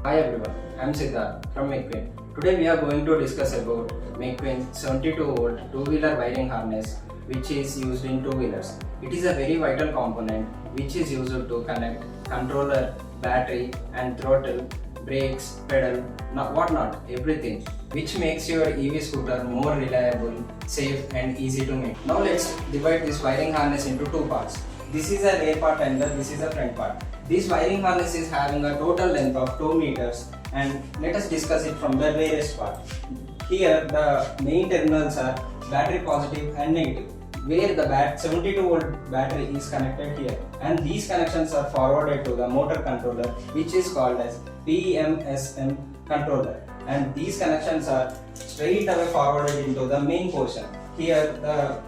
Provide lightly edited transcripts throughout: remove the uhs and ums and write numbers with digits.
Hi everyone, I am Siddharth from Mecwin. Today we are going to discuss about Mecwin 72 volt two-wheeler wiring harness which is used in two-wheelers. It is a very vital component which is used to connect controller, battery and throttle, brakes, pedal, whatnot, everything, which makes your EV scooter more reliable, safe and easy to make. Now let's divide this wiring harness into two parts. This is a rear part and this is a front part. This wiring harness is having a total length of 2 meters, and let us discuss it from the rearest part. Here the main terminals are battery positive and negative, where the 72 volt battery is connected here, and these connections are forwarded to the motor controller which is called as PMSM controller, and these connections are straight away forwarded into the main portion. Here the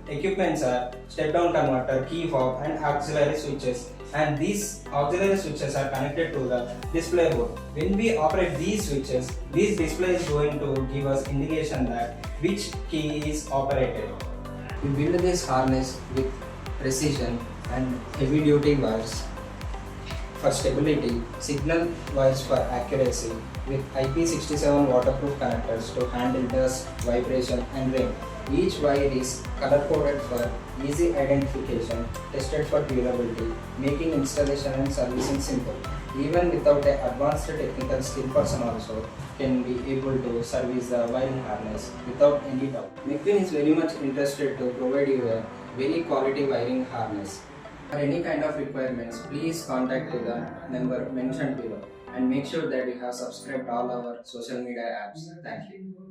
equipments are step down converter, key fob and auxiliary switches, and these auxiliary switches are connected to the display board. When we operate these switches, this display is going to give us indication that which key is operated. We build this harness with precision and heavy duty wires for stability, signal wires for accuracy, with IP67 waterproof connectors to handle dust, vibration and rain. Each wire is color coded for easy identification, tested for durability, making installation and servicing simple. Even without an advanced technical skill person also can be able to service the wiring harness without any doubt. Mecwin is very much interested to provide you a very quality wiring harness. For any kind of requirements, please contact to the number mentioned below, and make sure that you have subscribed all our social media apps. Thank you.